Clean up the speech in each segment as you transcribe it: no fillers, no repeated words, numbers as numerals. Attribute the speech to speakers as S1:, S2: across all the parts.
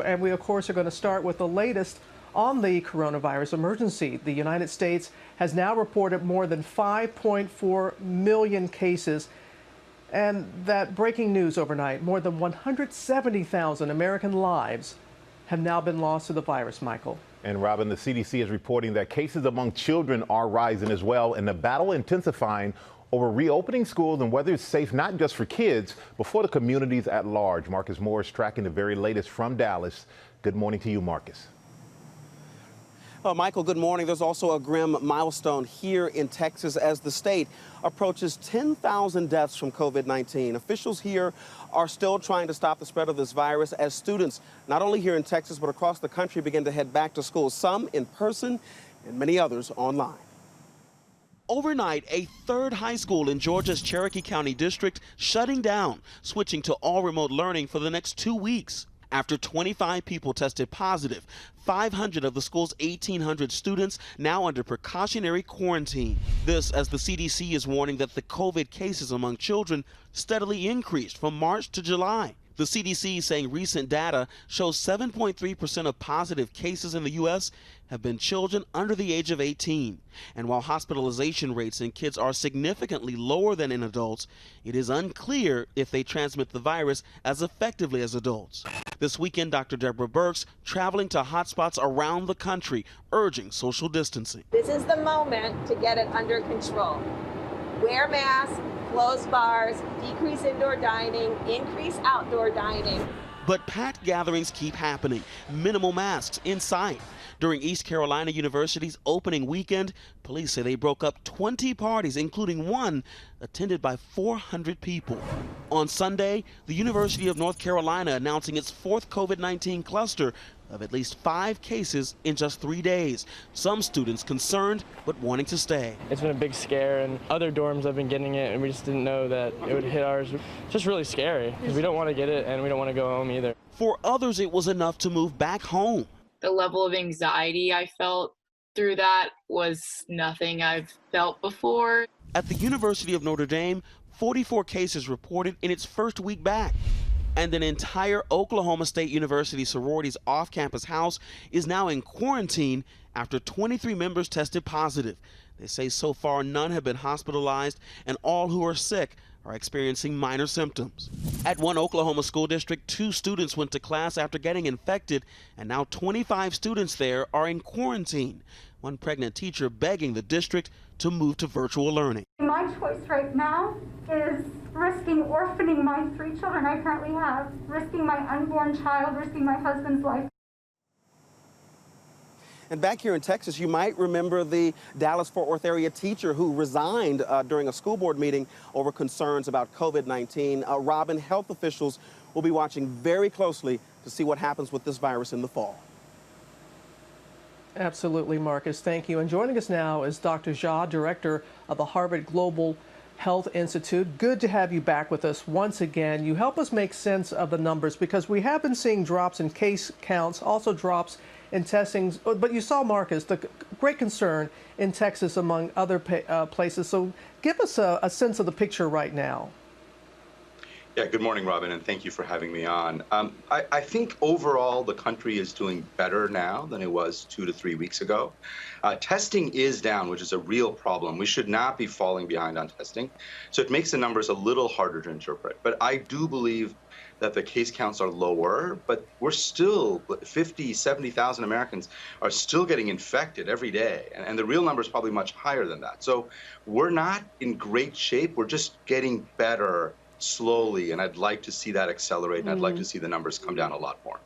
S1: And we, of course, are going to start with the latest on the coronavirus emergency. The United States has now reported more than 5.4 million cases. And that breaking news overnight, more than 170,000 American lives have now been lost to the virus, Michael.
S2: And Robin, the CDC is reporting that cases among children are rising as well, and the battle intensifying over reopening schools and whether it's safe not just for kids, but for the communities at large. Marcus Moore is tracking the very latest from Dallas. Good morning to you, Marcus.
S3: Michael, good morning. There's also a grim milestone here in Texas as the state approaches 10,000 deaths from COVID-19. Officials here are still trying to stop the spread of this virus as students, not only here in Texas, but across the country, begin to head back to school, some in person and many others online. Overnight, a third high school in Georgia's Cherokee County district shutting down, switching to all remote learning for the next 2 weeks. After 25 people tested positive, 500 of the school's 1,800 students now under precautionary quarantine. This as the CDC is warning that the COVID cases among children steadily increased from March to July. The CDC saying recent data shows 7.3% of positive cases in the U.S. have been children under the age of 18. And while hospitalization rates in kids are significantly lower than in adults, it is unclear if they transmit the virus as effectively as adults. This weekend, Dr. Deborah Birx traveling to hotspots around the country, urging social distancing.
S4: This is the moment to get it under control. Wear masks, close bars, decrease indoor dining, increase outdoor dining.
S3: But packed gatherings keep happening, minimal masks in sight. During East Carolina University's opening weekend, police say they broke up 20 parties, including one attended by 400 people. On Sunday, the University of North Carolina announcing its fourth COVID-19 cluster of at least 5 cases in just 3 days. Some students concerned, but wanting to stay.
S5: It's been a big scare, and other dorms have been getting it, and we just didn't know that it would hit ours. It's just really scary, because we don't want to get it, and we don't want to go home either.
S3: For others, it was enough to move back home.
S6: The level of anxiety I felt through that was nothing I've felt before.
S3: At the University of Notre Dame, 44 cases reported in its first week back. And an entire Oklahoma State University sorority's off-campus house is now in quarantine after 23 members tested positive. They say so far none have been hospitalized, and all who are sick are experiencing minor symptoms. At one Oklahoma school district, 2 students went to class after getting infected, and now 25 students there are in quarantine. One pregnant teacher begging the district to move to virtual learning.
S7: My choice right now is risking orphaning my 3 children I currently have, risking my unborn child, risking my husband's life.
S3: And back here in Texas, you might remember the Dallas-Fort Worth area teacher who resigned during a school board meeting over concerns about COVID-19. Robin, health officials will be watching very closely to see what happens with this virus in the fall.
S1: Absolutely, Marcus. Thank you. And joining us now is Dr. Jha, director of the Harvard Global Health Institute. Good to have you back with us once again. You help us make sense of the numbers because we have been seeing drops in case counts, also drops in testings. But you saw, Marcus, the great concern in Texas among other places. So give us a sense of the picture right now.
S8: Yeah, good morning, Robin, and thank you for having me on. I think overall the country is doing better now than it was 2 to 3 weeks ago. Testing is down, which is a real problem. We should not be falling behind on testing. So it makes the numbers a little harder to interpret. But I do believe that the case counts are lower, but we're still 50, 70,000 Americans are still getting infected every day. And the real number is probably much higher than that. So we're not in great shape. We're just getting better slowly, and I'd like to see that accelerate, and I'd like to see the numbers come down a lot more.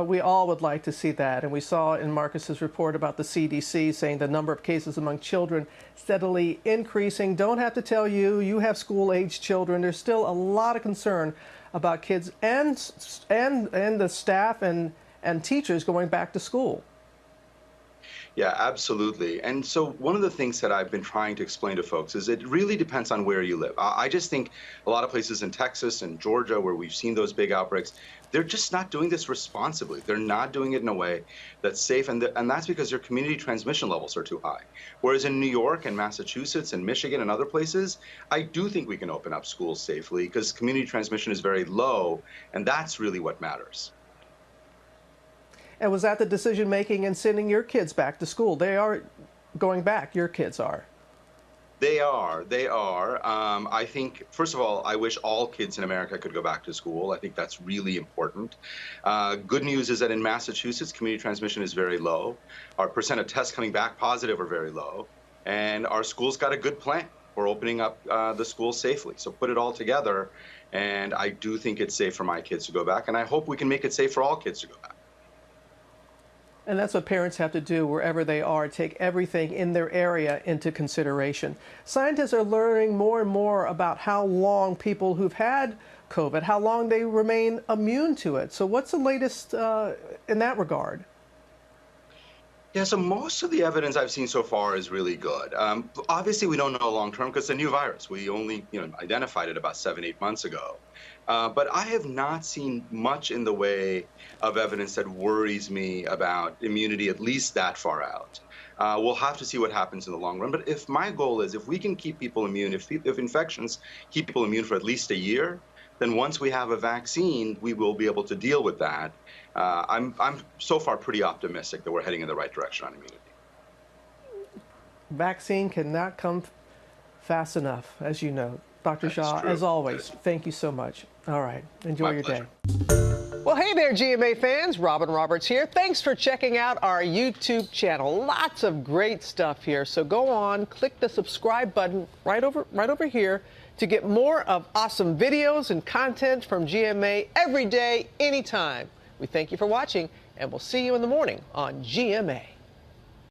S1: We all would like to see that, and we saw in Marcus's report about the CDC saying the number of cases among children steadily increasing. Don't have to tell you, you have school-age children. There's still a lot of concern about kids and the staff and teachers going back to school.
S8: Yeah, absolutely. And so one of the things that I've been trying to explain to folks is it really depends on where you live. I just think a lot of places in Texas and Georgia where we've seen those big outbreaks, they're just not doing this responsibly. They're not doing it in a way that's safe, and that's because their community transmission levels are too high. Whereas in New York and Massachusetts and Michigan and other places, I do think we can open up schools safely because community transmission is very low, and that's really what matters.
S1: And was that the decision making in sending your kids back to school? They are going back, your kids are.
S8: They are. I think, first of all, I wish all kids in America could go back to school. I think that's really important. Good news is that in Massachusetts, community transmission is very low. Our percent of tests coming back positive are very low. And our schools got a good plan for opening up the schools safely. So put it all together, and I do think it's safe for my kids to go back. And I hope we can make it safe for all kids to go back.
S1: And that's what parents have to do wherever they are, take everything in their area into consideration. Scientists are learning more and more about how long people who've had COVID, how long they remain immune to it. So what's the latest in that regard?
S8: Yeah, so most of the evidence I've seen so far is really good. Obviously, we don't know long term because it's a new virus. We only identified it about 7-8 months ago. But I have not seen much in the way of evidence that worries me about immunity, at least that far out. We'll have to see what happens in the long run. But if my goal is if we can keep people immune, if infections keep people immune for at least a year, then once we have a vaccine, we will be able to deal with that. I'm so far pretty optimistic that we're heading in the right direction on immunity.
S1: Vaccine cannot come fast enough, as you know. Dr. Shah, as always, thank you so much. All right, enjoy your day. Well, hey there, GMA fans. Robin Roberts here. Thanks for checking out our YouTube channel. Lots of great stuff here. So go on, click the subscribe button right over here to get more of awesome videos and content from GMA every day, anytime. We thank you for watching, and we'll see you in the morning on GMA.